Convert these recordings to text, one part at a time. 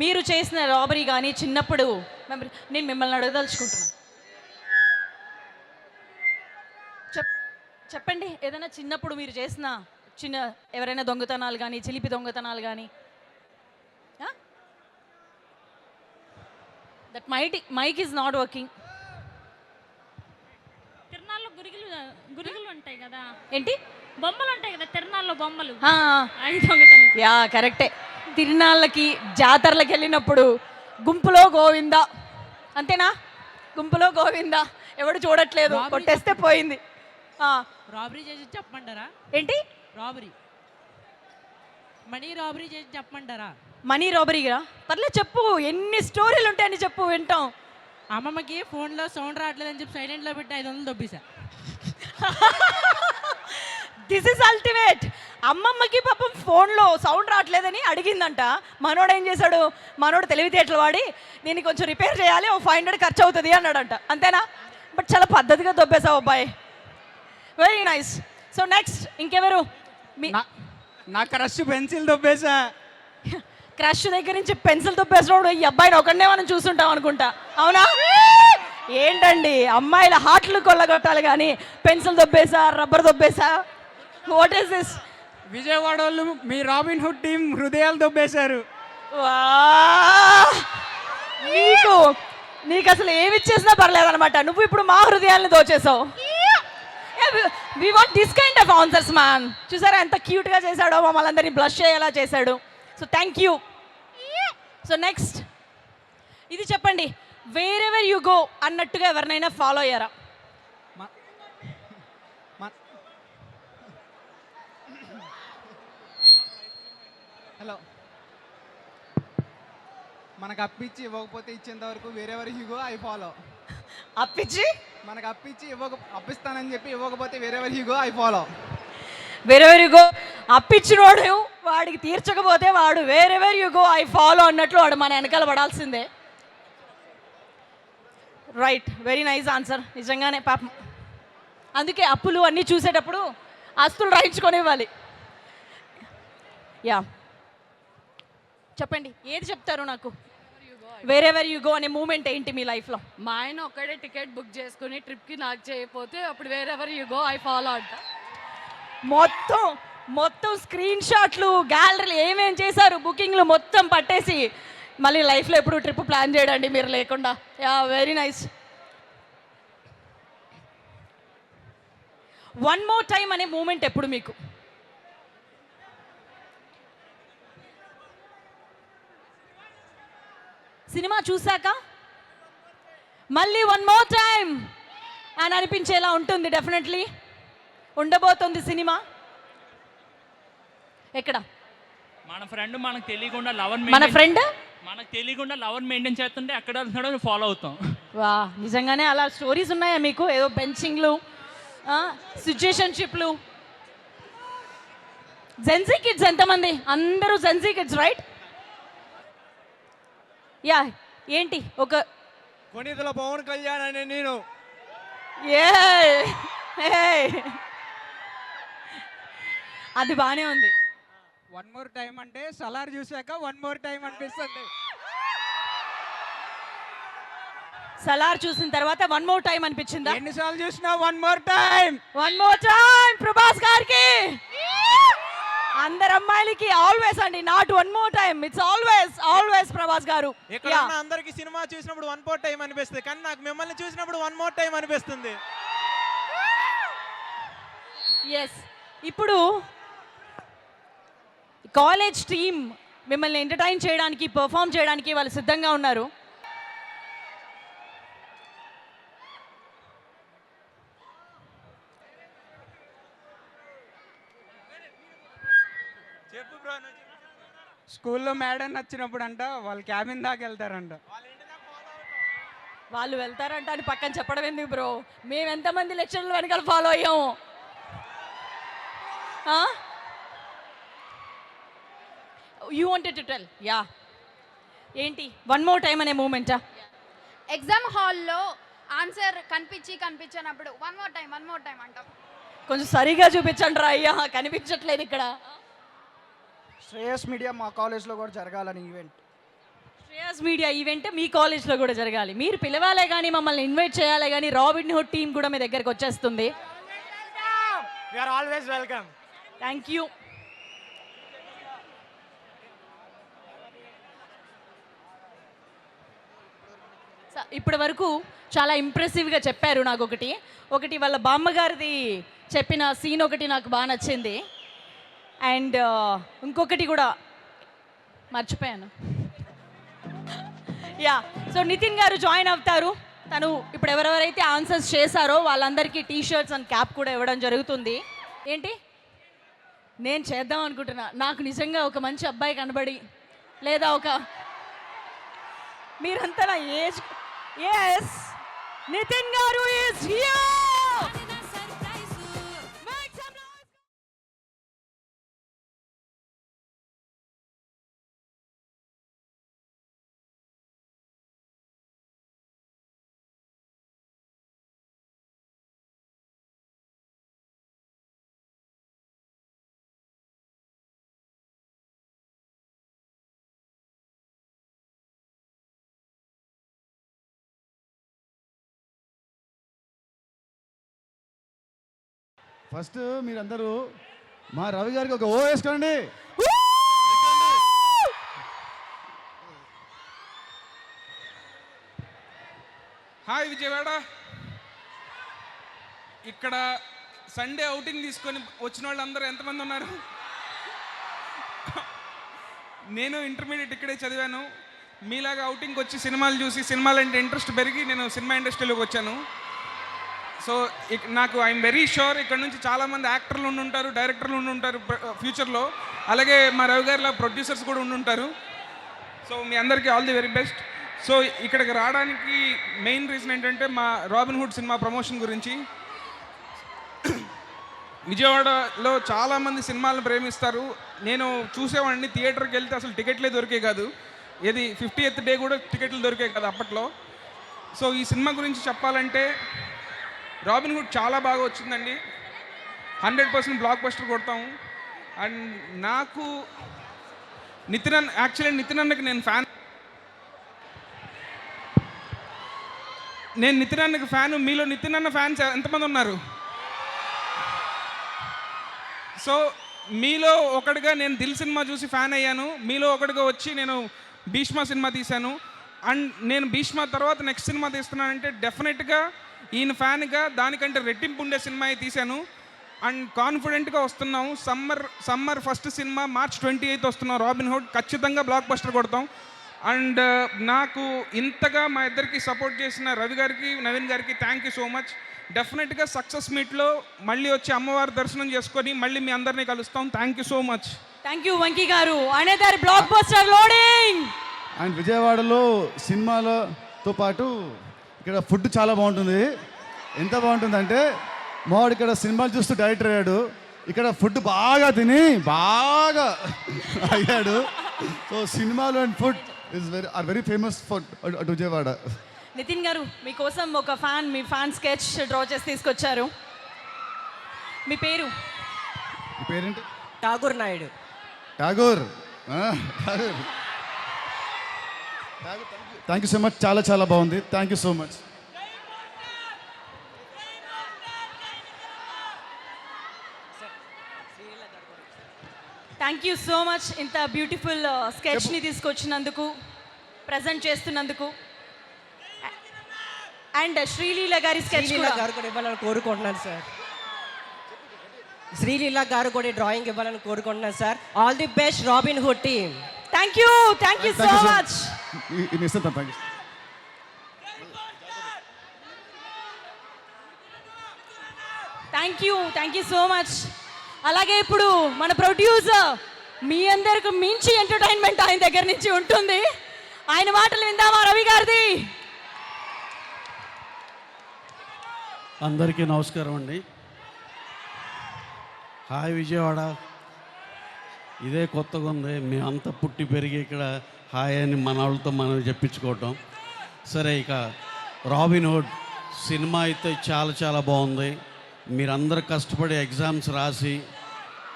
మీరు చేసిన రాబరీ కానీ చిన్నప్పుడు నేను మిమ్మల్ని అడగదలుచుకుంటున్నాను. చెప్పండి ఏదైనా చిన్నప్పుడు మీరు చేసిన చిన్న ఎవరైనా దొంగతనాలు కానీ చిలిపి దొంగతనాలు కానీ. That mike is not working. తిరణాల్లో గురిగులు ఉంటాయి కదా, ఏంటి బొమ్మలు ఉంటాయి కదా తిరణాల్లో బొమ్మలు, యా కరెక్టే. తిరునాళ్ళకి జాతరలకు వెళ్ళినప్పుడు గుంపులో గోవిందా అంతేనా, గుంపులో గోవిందా ఎవడు చూడట్లేదు కొట్టేస్తే పోయింది. రాబరీ చేసి చెప్పమంటారా? ఏంటి రాబరీ, మనీ రాబరీ చేసి చెప్పమంటారా? మనీ రాబరీగా పర్లేదు చెప్పు, ఎన్ని స్టోరీలు ఉంటాయని చెప్పు వింటాం. అమ్మమ్మకి ఫోన్లో సౌండ్ రావట్లేదని చెప్పి సైలెంట్లో పెట్టి 500 దొబ్బేశా. This is ultimate. అమ్మమ్మకి పాపం ఫోన్లో సౌండ్ రావట్లేదని అడిగిందంట. మనోడు ఏం చేశాడు, మనోడు తెలివితేటలు వాడి నేను కొంచెం రిపేర్ చేయాలి, ఓ 500 ఖర్చు అవుతుంది అన్నాడంట. అంతేనా? బట్ చాలా పద్ధతిగా దొబ్బేశావు అబ్బాయి, వెరీ నైస్. సో నెక్స్ట్ ఇంకెవరు? నా క్రష్ పెన్సిల్ దొబ్బేశా. క్రష్ దగ్గర నుంచి పెన్సిల్ దొబ్బేసినప్పుడు ఈ అబ్బాయిని ఒకనే మనం చూసుంటాం అనుకుంటా, అవునా? ఏంటండి అమ్మాయిల హార్ట్లు కొల్లగొట్టాలి కానీ పెన్సిల్ దొబ్బేసా రబ్బర్ దొబ్బేసా, వాట్ ఈస్ దిస్? విజయవాడ వాళ్ళు మీ రాబిన్ హుడ్ టీం హృదయాలు దొబ్బేశారు. నీకు అసలు ఏమి ఇచ్చేసినా పర్లేదు అనమాట, నువ్వు ఇప్పుడు మా హృదయాలను దోచేసావు. We want this kind of answers man. చూసారా ఎంత క్యూట్గా చేశాడో, మమ్మల్ని అందరినీ బ్లష్ అయ్యేలా చేశాడు. So thank you. So next ఇది చెప్పండి, వేరెవర్ యు గో అన్నట్టుగా ఎవరినైనా ఫాలో అయ్యారా? హలో, మనకు అప్పిచ్చి ఇవ్వకపోతే ఇచ్చేంత వరకు wherever you go I follow. అప్పిచ్చి మనకు అప్పిస్తానని చెప్పి ఇవ్వకపోతే wherever you go I follow. Wherever you go, అప్పిచ్చినోడు వాడికి తీర్చకపోతే వాడు wherever you go I follow అన్నట్లు వాడు మన వెనకాల పడాల్సిందే. Right, very nice answer. నిజంగానే పాపం అందుకే అప్పులు అన్నీ చూసేటప్పుడు ఆస్తులు రాయించుకొని ఇవ్వాలి. యా చెప్పండి, ఏది చెప్తారు నాకు? వేరెవర్ యు గో అనే మూమెంట్ ఏంటి మీ లైఫ్లో? మా ఆయన ఒక్కడే టికెట్ బుక్ చేసుకుని ట్రిప్కి నాకు చేయకపోతే అప్పుడు wherever you go I follow అంట. మొత్తం స్క్రీన్ షాట్లు గ్యాలరీలు ఏమేం చేశారు, బుకింగ్లు మొత్తం పట్టేసి మళ్ళీ లైఫ్లో ఎప్పుడు ట్రిప్ ప్లాన్ చేయడండి మీరు లేకుండా. Yeah very nice. One more time అనే మూమెంట్ ఎప్పుడు మీకు? సినిమా చూసాక మళ్ళీ వన్ మోర్ టైం అని అనిపించేలా ఉంటుంది. డెఫినెట్లీ ఉండబోతుంది సినిమా. ఎక్కడ మన ఫ్రెండ్ మనకు తెలియకుండా లవర్ మెయింటైన్ చేస్తుంటే ఎక్కడ వెళ్తున్నాడో ఫాలో అవుతాం. వా, నిజంగానే అలా స్టోరీస్ ఉన్నాయా మీకు? ఏదో బెంచింగ్లు, సిచ్యుయేషన్షిప్లు. జెన్సీ కిడ్స్ ఎంతమంది? అందరూ జెన్సీ కిడ్స్ రైట్? యా ఏంటి ఒక కొనిదల పవన్ కళ్యాణ్ అనే నేను అది బానే ఉంది. వన్ మోర్ టైం అంటే సలార్ చూసాక వన్ మోర్ టైం అనిపిస్తుంది. సలార్ చూసిన తర్వాత వన్ మోర్ టైం అనిపించిందా? ఎన్నిసార్లు చూసినా one more time. One more time Prabhas గారికి, అందరు అమ్మాయిలకి ఆల్వేస్ అండి, not one more time, it's always Prabhas గారు. ఎక్కడన్నా అందరికి సినిమా చూసినప్పుడు వన్ మోర్ టైం అనిపిస్తుంది, కానీ నాకు మిమ్మల్ని చూసినప్పుడు వన్ మోర్ టైం అనిపిస్తుంది. ఎస్, ఇప్పుడు కాలేజ్ టీమ్ మిమ్మల్ని ఎంటర్టైన్ చేయడానికి, పర్ఫామ్ చేయడానికి వాళ్ళు సిద్ధంగా ఉన్నారు. స్కూల్లో మేడం నచ్చినప్పుడు అంట వాళ్ళు క్యాబిన్ దాకా వెళ్తారంట. వాళ్ళు వెళ్తారంట అని పక్కన చెప్పడం ఎందుకు బ్రో? మేము ఎంతమంది లెక్చర్లు వెనకాల ఫాలో అయ్యాము. You wanted to tell? Yeah ఏంటి వన్ మోర్ టైం అనే మూమెంటా? ఎగ్జామ్ హాల్లో ఆన్సర్ కనిపించినప్పుడు వన్ మోర్ టైం అంటాం. కొంచెం సరిగా చూపించండి రా అయ్యా, కనిపించట్లేదు ఇక్కడ. శ్రేయస్ మీడియా మా కాలేజ్లో కూడా జరగాలని ఈవెంట్. శ్రేయస్ మీడియా ఈవెంట్ మీ కాలేజ్లో కూడా జరగాలి. మీరు పిలవాలే కానీ మమ్మల్ని ఇన్వైట్ చేయాలి కానీ రాబిన్ హుడ్ టీం కూడా మీ దగ్గరికి వచ్చేస్తుంది. We are always welcome. Thank you. ఇప్పటి వరకు చాలా ఇంప్రెసివ్గా చెప్పారు. నాకు ఒకటి వాళ్ళ బామ్మగారిది చెప్పిన సీన్ ఒకటి నాకు బాగా నచ్చింది. అండ్ ఇంకొకటి కూడా మర్చిపోయాను. యా, సో నితిన్ గారు జాయిన్ అవుతారు. తను ఇప్పుడు ఎవరెవరైతే ఆన్సర్స్ చేశారో వాళ్ళందరికీ టీ షర్ట్స్ అండ్ క్యాప్ కూడా ఇవ్వడం జరుగుతుంది. ఏంటి నేను చేద్దాం అనుకుంటున్నా, నాకు నిజంగా ఒక మంచి అబ్బాయి కనబడి లేదా మీరంతా నా ఏజ్. ఎస్, నితిన్ గారు ఈజ్ హియర్. ఫస్ట్ మీరందరూ మా రవి గారికి ఒక ఓ వేసుకోండి. హాయ్ విజయవాడ. ఇక్కడ సండే అవుటింగ్ తీసుకొని వచ్చిన వాళ్ళందరూ ఎంతమంది ఉన్నారు? నేను ఇంటర్మీడియట్ ఇక్కడే చదివాను. మీలాగా అవుటింగ్కి వచ్చి సినిమాలు చూసి సినిమాలంటే ఇంట్రెస్ట్ పెరిగి నేను సినిమా ఇండస్ట్రీలోకి వచ్చాను. సో నాకు ఐఎమ్ వెరీ షూర్ ఇక్కడ నుంచి చాలామంది యాక్టర్లు ఉండుంటారు, డైరెక్టర్లు ఉండుంటారు ఫ్యూచర్లో. అలాగే మా రవి గారిలో ప్రొడ్యూసర్స్ కూడా ఉండుంటారు. సో మీ అందరికీ all the very best. So ఇక్కడికి రావడానికి మెయిన్ రీజన్ ఏంటంటే మా రాబిన్ హుడ్ సినిమా ప్రమోషన్ గురించి. విజయవాడలో చాలామంది సినిమాలను ప్రేమిస్తారు. నేను చూసేవాడిని, థియేటర్కి వెళ్తే అసలు టికెట్లే దొరికే కాదు. ఏది 50th డే కూడా టికెట్లు దొరికే కాదు అప్పట్లో. సో ఈ సినిమా గురించి చెప్పాలంటే రాబిన్ హుడ్ చాలా బాగా వచ్చిందండి. 100% బ్లాక్ బస్టర్ కొడతాము. అండ్ నాకు నితిన్ అన్నకి నేను నితిన్ అన్నకి ఫ్యాను. మీలో నితిన్ అన్న ఫ్యాన్స్ ఎంతమంది ఉన్నారు? సో మీలో ఒకటిగా నేను దిల్ సినిమా చూసి ఫ్యాన్ అయ్యాను. మీలో ఒకటిగా వచ్చి నేను భీష్మ సినిమా తీశాను. అండ్ నేను భీష్మ తర్వాత నెక్స్ట్ సినిమా తీస్తున్నానంటే డెఫినెట్గా ఈయన ఫ్యాన్గా దానికంటే రెట్టింపు ఉండే సినిమా తీశాను. అండ్ కాన్ఫిడెంట్గా వస్తున్నాము. సమ్మర్ ఫస్ట్ సినిమా March 28 వస్తున్నాం. రాబిన్ హుడ్ ఖచ్చితంగా బ్లాక్ బస్టర్ కొడతాం. అండ్ నాకు ఇంతగా మా ఇద్దరికి సపోర్ట్ చేసిన రవి గారికి, నవీన్ గారికి థ్యాంక్ యూ సో మచ్. డెఫినెట్గా సక్సెస్ మీట్లో మళ్ళీ వచ్చి అమ్మవారి దర్శనం చేసుకొని మళ్ళీ మీ అందరినీ కలుస్తాం. Thank you so much. Thank you Vanki గారు. అనేదారి బ్లాక్ బస్టర్ లోడింగ్. అండ్ విజయవాడలో సినిమాలతో పాటు ఇక్కడ ఫుడ్ చాలా బాగుంటుంది. ఎంత బాగుంటుందంటే మావాడు ఇక్కడ సినిమాలు చూస్తూ డైరెక్టర్ అయ్యాడు. ఇక్కడ ఫుడ్ బాగా తిని బాగా అయ్యాడు. సో సినిమాలు and food are very famous for at Vijayawada. Nitin గారు మీకోసం మీ ఫ్యాన్ స్కెచ్ డ్రా చేసి తీసుకొచ్చారు. మీ పేరేంటి? Tagore Naidu. Tagore. Thank you so much. చాలా చాలా బాగుంది. Thank you so much. Thank you so much. ఇంత బ్యూటిఫుల్ స్కెచ్ని తీసుకొచ్చినందుకు, ప్రజెంట్ చేస్తున్నందుకు. అండ్ శ్రీలీల గారి స్కెచ్ గారు కూడా ఇవ్వాలని కోరుకుంటున్నాను సార్. శ్రీలీల గారు కూడా డ్రాయింగ్ ఇవ్వాలని కోరుకుంటున్నాను sir. All the best robin hood team. Thank you so much. Thank you so much. అలాగే ఇప్పుడు మన ప్రొడ్యూసర్ మీ అందరికి మించి ఎంటర్టైన్మెంట్ ఆయన దగ్గర నుంచి ఉంటుంది. ఆయన మాటలు విందామా రవి గారిది? అందరికీ నమస్కారం అండి. హాయ్ విజయవాడ. ఇదే కొత్తగా ఉంది. మేమంతా పుట్టి పెరిగి ఇక్కడ హాయ్ అని మన వాళ్ళతో మనం చెప్పించుకోవటం. సరే, ఇక రాబిన్ హుడ్ సినిమా అయితే చాలా చాలా బాగుంది. మీరందరూ కష్టపడి ఎగ్జామ్స్ రాసి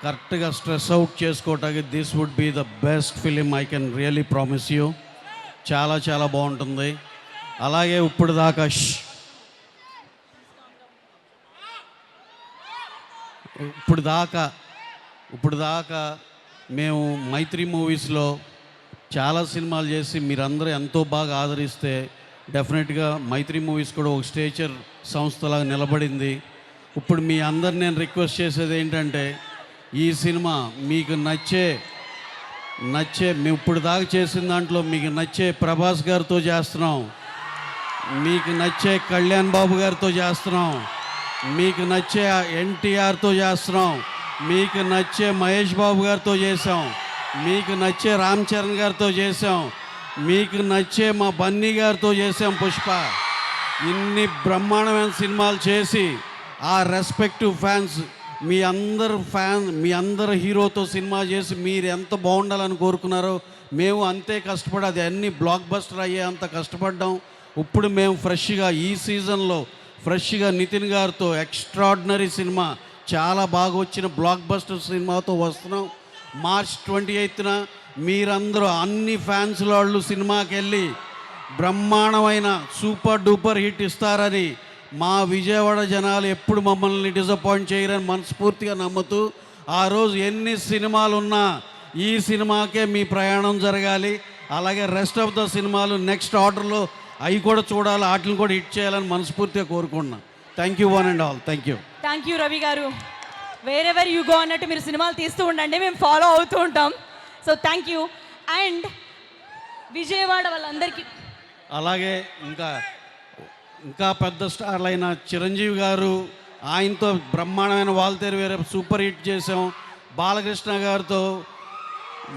కరెక్ట్గా స్ట్రెస్ అవుట్ చేసుకోవటానికి this would be the best film I can really promise you. చాలా చాలా బాగుంటుంది. అలాగే ఇప్పుడు దాకా ఇప్పుడు దాకా మేము మైత్రి మూవీస్లో చాలా సినిమాలు చేసి మీరందరూ ఎంతో బాగా ఆదరిస్తే డెఫినెట్గా మైత్రి మూవీస్ కూడా ఒక స్టేచర్ సంస్థలాగా నిలబడింది. ఇప్పుడు మీ అందరు నేను రిక్వెస్ట్ చేసేది ఏంటంటే, ఈ సినిమా మీకు నచ్చే మేము ఇప్పుడు దాకా చేసిన దాంట్లో మీకు నచ్చే ప్రభాస్ గారితో చేస్తున్నాం, మీకు నచ్చే కళ్యాణ్ బాబు గారితో చేస్తున్నాం, మీకు నచ్చే ఎన్టీఆర్తో చేస్తున్నాం, మీకు నచ్చే మహేష్ బాబు గారితో చేసాం, మీకు నచ్చే రామ్ చరణ్ గారితో చేసాం, మీకు నచ్చే మా బన్నీ గారితో చేసాం పుష్ప. ఇన్ని బ్రహ్మాండమైన సినిమాలు చేసి ఆ రెస్పెక్టివ్ ఫ్యాన్స్ మీ అందరు హీరోతో సినిమా చేసి మీరు ఎంత బాగుండాలని కోరుకున్నారో మేము అంతే కష్టపడి అది అన్ని బ్లాక్ బస్టర్ అయ్యే అంత కష్టపడ్డాం. ఇప్పుడు మేము ఫ్రెష్గా ఈ సీజన్లో నితిన్ గారితో ఎక్స్ట్రాడినరీ సినిమా చాలా బాగా వచ్చిన బ్లాక్ బస్టర్ సినిమాతో వస్తున్నాం. మార్చ్ 28న మీరందరూ అన్ని ఫ్యాన్స్ వాళ్ళు సినిమాకి వెళ్ళి బ్రహ్మాండమైన సూపర్ డూపర్ హిట్ ఇస్తారని, మా విజయవాడ జనాలు ఎప్పుడు మమ్మల్ని డిసప్పాయింట్ చేయరని మనస్ఫూర్తిగా నమ్ముతూ, ఆ రోజు ఎన్ని సినిమాలు ఉన్నా ఈ సినిమాకే మీ ప్రయాణం జరగాలి. అలాగే రెస్ట్ ఆఫ్ ద సినిమాలు నెక్స్ట్ ఆర్డర్లో అవి కూడా చూడాలి, వాటిని కూడా హిట్ చేయాలని మనస్ఫూర్తిగా కోరుకుంటున్నాను. Thank you one and all. Thank you Ravi గారు. వేరెవర్ యూ గో అన్నట్టు మీరు సినిమాలు తీస్తూ ఉండండి, మేము ఫాలో అవుతూ ఉంటాం. So thank you. And Vijayawada వాళ్ళందరికీ అలాగే ఇంకా పెద్ద స్టార్లు అయిన చిరంజీవి గారు, ఆయనతో బ్రహ్మాండమైన వాల్తేరు వేరే సూపర్ హిట్ చేసాం. బాలకృష్ణ గారితో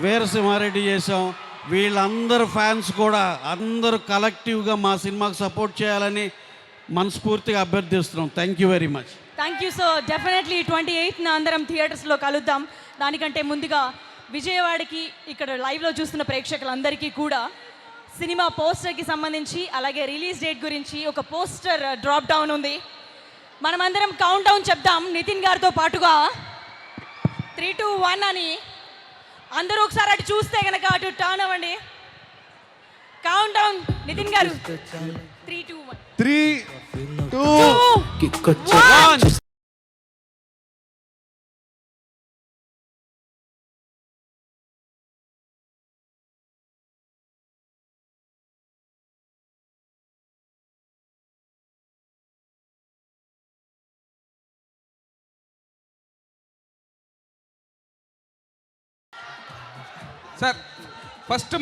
వీరసింహారెడ్డి చేసాం. వీళ్ళందరూ ఫ్యాన్స్ కూడా అందరూ కలెక్టివ్గా మా సినిమాకు సపోర్ట్ చేయాలని మనస్ఫూర్తిగా అభ్యర్థిస్తున్నాం. Thank you very much. Thank you. So definitely 28న అందరం థియేటర్స్లో కలుద్దాం. దానికంటే ముందుగా విజయవాడకి ఇక్కడ లైవ్లో చూస్తున్న ప్రేక్షకులందరికీ కూడా సినిమా పోస్టర్కి సంబంధించి అలాగే రిలీజ్ డేట్ గురించి ఒక పోస్టర్ డ్రాప్ డౌన్ ఉంది. మనమందరం కౌంట్ డౌన్ చెప్దాం నితిన్ గారితో పాటుగా. 3, 2, 1 అని అందరూ ఒకసారి అటు చూస్తే కనుక అటు టర్న్ అవ్వండి. కౌంట్ డౌన్ నితిన్ గారు. 3, 2, 1. 3, 2, 1. సార్ ఫస్ట్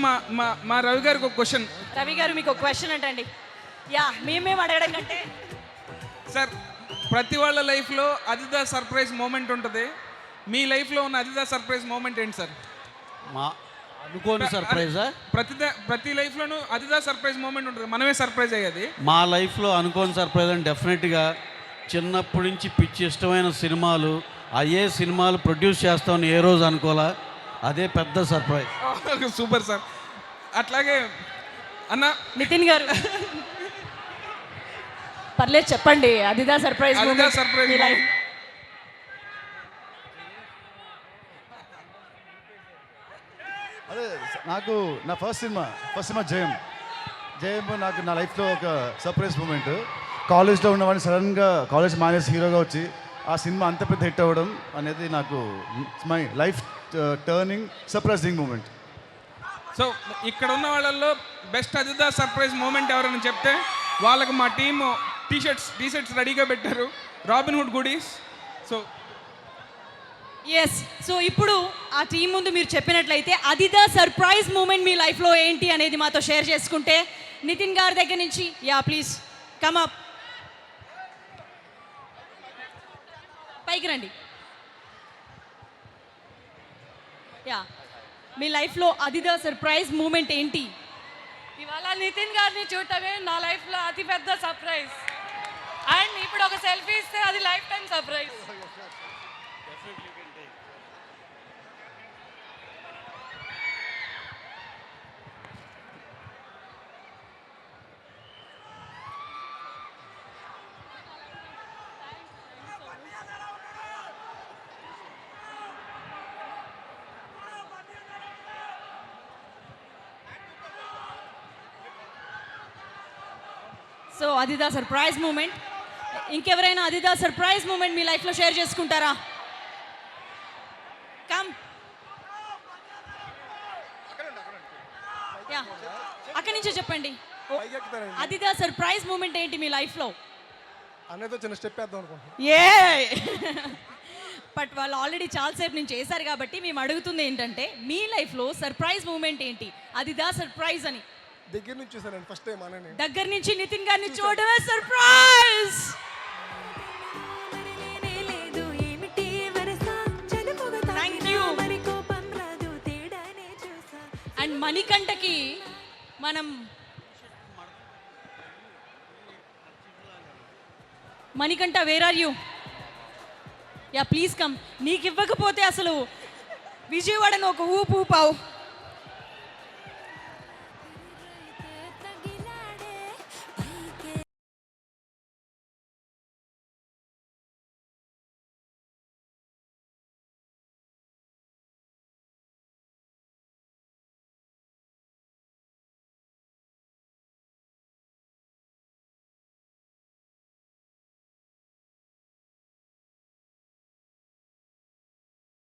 మా రవి గారికి ఒక క్వశ్చన్. రవి గారు మీకు ఒక క్వశ్చన్ అంటండి. యా, మేము అడగడం కంటే సార్, ప్రతి వాళ్ళ లైఫ్లో అదిదా సర్ప్రైజ్ మూమెంట్ ఉంటుంది. మీ లైఫ్లో ఉన్న అదిదా సర్ప్రైజ్ మూమెంట్ ఏంటి సార్? అనుకోని సర్ప్రైజా? ప్రతి లైఫ్లోనూ అదిదా సర్ప్రైజ్ మూమెంట్ ఉంటుంది, మనమే సర్ప్రైజ్ అయ్యేది. మా లైఫ్లో అనుకోని సర్ప్రైజ్ అని డెఫినెట్గా చిన్నప్పటి నుంచి పిచ్చి ఇష్టమైన సినిమాలు, అయ్యే సినిమాలు ప్రొడ్యూస్ చేస్తామని ఏ రోజు అనుకోలే. అదే పెద్ద సర్ప్రైజ్. Super sir. అట్లాగే అన్న నితిన్ గారు పర్లేదు చెప్పండి. అదిదా సర్ప్రైజ్. అదిదా సర్ప్రైజ్ అదే నాకు నా ఫస్ట్ సినిమా జయం నాకు నా లైఫ్లో ఒక సర్ప్రైజ్ మూమెంట్. కాలేజ్లో ఉన్నవాడిని సడన్గా కాలేజ్ మానేసి హీరోగా వచ్చి ఆ సినిమా అంత పెద్ద హిట్ అవ్వడం అనేది నాకు my life turning surprising moment. So ఇక్కడ ఉన్న వాళ్ళల్లో బెస్ట్ అదిదా సర్ప్రైజ్ మూమెంట్ ఎవరైనా చెప్తే వాళ్ళకి మా టీమ్ టీషర్ట్స్ రెడీగా పెట్టారు, Robin hood goodies. So yes. So ఇప్పుడు ఆ టీం ముందు మీరు చెప్పినట్లయితే అదిదా సర్ప్రైజ్ మూమెంట్ మీ లైఫ్లో ఏంటి అనేది మాతో షేర్ చేసుకుంటే, నితిన్ గారి దగ్గర నుంచి యా ప్లీజ్ కమ్ అప్, పైకి రండి. యా, మీ లైఫ్లో అదిదా సర్ప్రైజ్ మూమెంట్ ఏంటి? ఇవాళ నితిన్ గారిని చూడటమే నా లైఫ్లో అతిపెద్ద సర్ప్రైజ్. అండ్ ఇప్పుడు ఒక సెల్ఫీ ఇస్తే అది లైఫ్ టైం సర్ప్రైజ్. సో అది దా సర్ప్రైజ్ మూమెంట్. ఇంకెవరైనా అది దా సర్ప్రైజ్ మూమెంట్ మీ లైఫ్లో షేర్ చేసుకుంటారా? కమ్ యా, అక్కడి నుంచే చెప్పండి. అది దా సర్ప్రైజ్ మూమెంట్ ఏంటి మీ లైఫ్లో? అనేది చిన్న స్టెప్ వేద్దాం అనుకుంటున్నాను. బట్ వాళ్ళు ఆల్రెడీ చాలాసేపు నేను చేశారు కాబట్టి మేము అడుగుతుంది ఏంటంటే మీ లైఫ్లో సర్ప్రైజ్ మూమెంట్ ఏంటి? అది దా సర్ప్రైజ్ అని. దగ్గర నుంచి చూసాను ఫస్ట్ టైం అనని. దగ్గర నుంచి నితిన్ గారిని చూడడమే సర్ప్రైజ్. Thank you. అండ్ మణికంఠకి మనం Manikanta where are you? Yeah please come. నీకు ఇవ్వకపోతే అసలు విజయవాడను ఒక ఊపు ఊపావు.